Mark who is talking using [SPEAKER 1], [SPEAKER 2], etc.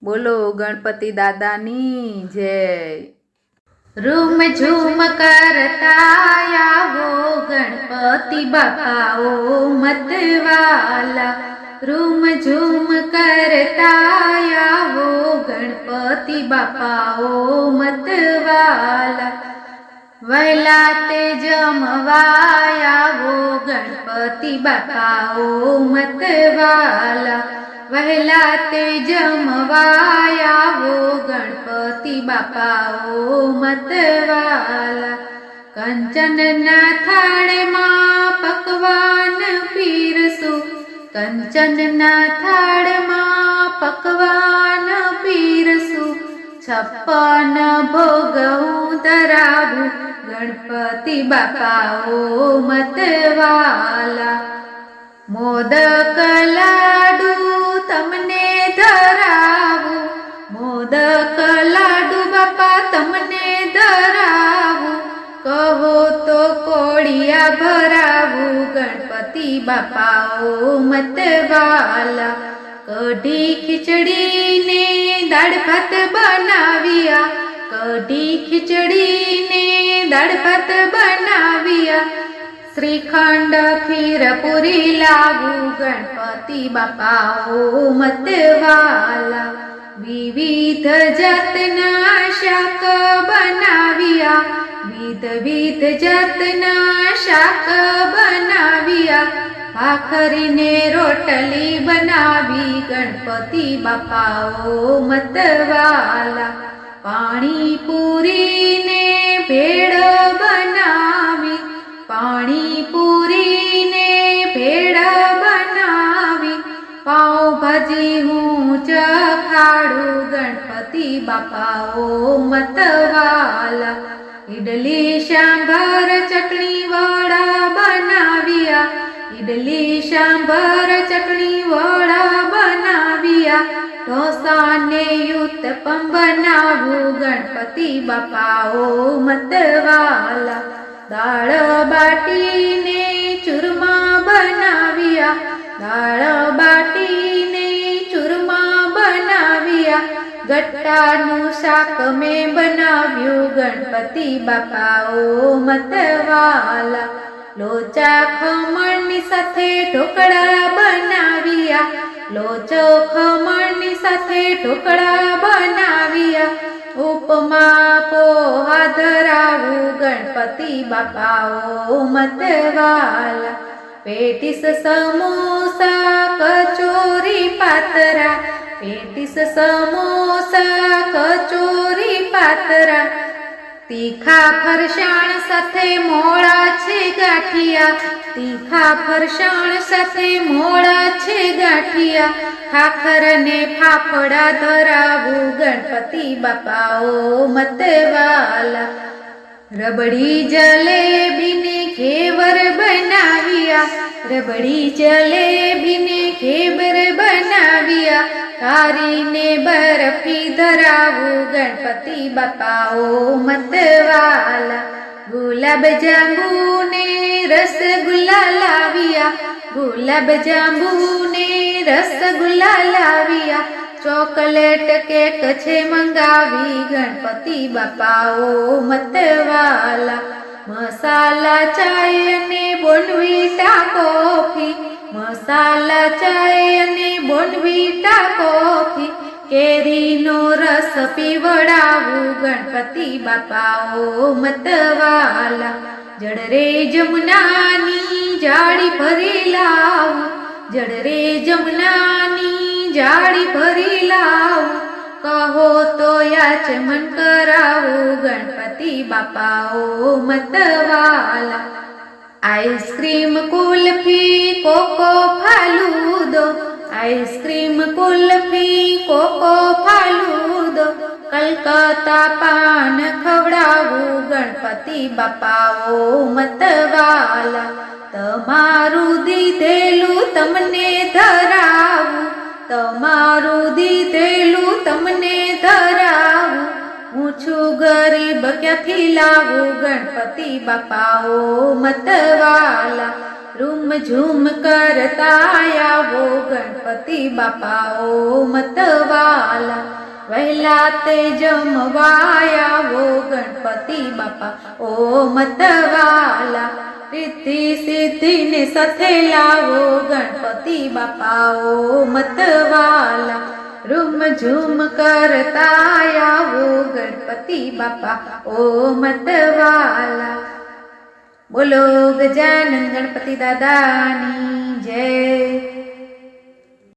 [SPEAKER 1] બોલો ગણપતિ દાદાની જય।
[SPEAKER 2] રૂમ ઝૂમ કરતા આવો ગણપતિ બાપાઓ મતવાલા। રૂમ ઝૂમ કરતા આવો ગણપતિ બાપાઓ મતવાલા। વહેલા તે જમવા આવો ગણપતિ બાપાઓ મતવાલા। વહેલા તે જમવા આવો ગણપતિ બાપાઓ મતવાલા। કંચનના થાળમાં પકવાન પીરસું, કંચનના થાળમાં પકવાન પીરસું। 56 ભોગ હું ધરાવું ગણપતિ બાપાઓ મતવાલા। મોદક લાડુ તમને ધરાવું, મોદક લાડુ બાપા તમને ધરાવું। કહો તો કોળિયા ભરાવું ગણપતિ બાપાઓ મતવાલા। કઢી ખીચડી ને દાળ ભાત બનાવ્યા, કઢી ખીચડી ને દાળ ભાત બનાવ્યા। શ્રીખંડ ખીર પૂરી લાવું ગણપતિ બાપાઓ મતવાલા। વિવિધ જાતના શાક બનાવ્યા, વિધ જાતના શાક બનાવ્યા। ભાખરીને રોટલી બનાવી ગણપતિ બાપાઓ મતવાલા। પાણી પૂરીને ભેળ બનાવી, પાણી પૂરીને ભેળ બનાવી। પાઉંભાજી હું ચખાડું ગણપતિ બાપાઓ મતવાલા। ઇડલી સાંભાર ચટણી વડા બનાવ્યા, ઇડલી સાંભાર ચટણી વડા બનાવ્યા। ઢોસાને ઉત્તપમ બનાવું ગણપતિ બાપાઓ મતવાલા। દાળ બાટીને ચૂરમા બનાવ્યા, દાળ બાટીને ચૂરમા બનાવ્યા। ગટ્ટાનું શાક મેં બનાવ્યું ગણપતિ બાપાઓ મતવાલા। લોચા ખમણની સાથે ઢોકળા બનાવ્યા, લોચો ખમણની સાથે ઢોકળા બનાવ્યા। ઉપમા પોહા ધરાવું ગણપતિ બાપાઓ મતવાલા। પેટીસ સમોસા કચોરી પાતરા, પેટીસ સમોસા કચોરી પાતરા। તીખા ફરસાણ સાથે મોળા છે ગાંઠિયા, તીખા ફરસાણ સાથે મોળા છે ગાંઠિયા। ખાખર ને ફાફડા ધરાવું ગણપતિ બાપાઓ મતવાલા। રબડી જલેબીને ઘેવર બનાવ્યા, રબડી જલેબીને ઘેવર બનાવ્યા। કારીને બરફી ધરાવું ગણપતિ બાપાઓ મતવાલા। ગુલાબ જાંબુને રસગુલ્લા લાવ્યા, ગુલાબ જાંબુને રસગુલ્લા લાવ્યા। ચોકલેટ કેક છે મંગાવી ગણપતિ બાપાઓ મતવાલા। મસાલા ચાય અને બોર્નવીટા કોફી, મસાલા ચાય અને બોર્નવીટા કોફી। કેરીનો રસ પીવડાવું ગણપતિ બાપાઓ મતવાલા। જડરે જમુનાની જાળી ભરી લાવું, જડરે જમુનાની જાળી ભરી લાવું। કહો તો યાચમન કરાવું ગણપતિ બાપાઓ મતવાલા। આઈસ્ક્રીમ કુલ્ફી કોકો ફાલુદો, આઈસ્ક્રીમ કુલ્ફી કોકો ફાલુદો। કલકત્તા પાન ખવડાવું ગણપતિ બાપાઓ મતવાલા। તમારું દીધેલું તમને ધરાવું, તમારું દીધેલું તમને ધરાવું। હું છું ગરીબ ક્યાંથી લાવું ગણપતિ બાપાઓ મતવાલા। રૂમ ઝૂમ કરતા આવો ગણપતિ બાપા ઓ મતવાલા વહેલા તે જમવા આવો ગણપતિ બાપા ઓ મતવાલા રીતિ સિદ્ધિને સાથે લાવો ગણપતિ બાપા ઓ મતવાલા રૂમ ઝૂમ કરતા આવો ગણપતિ બાપા ઓ મતવાલા બોલો ગજાનન ગણપતિ દાદાની જય।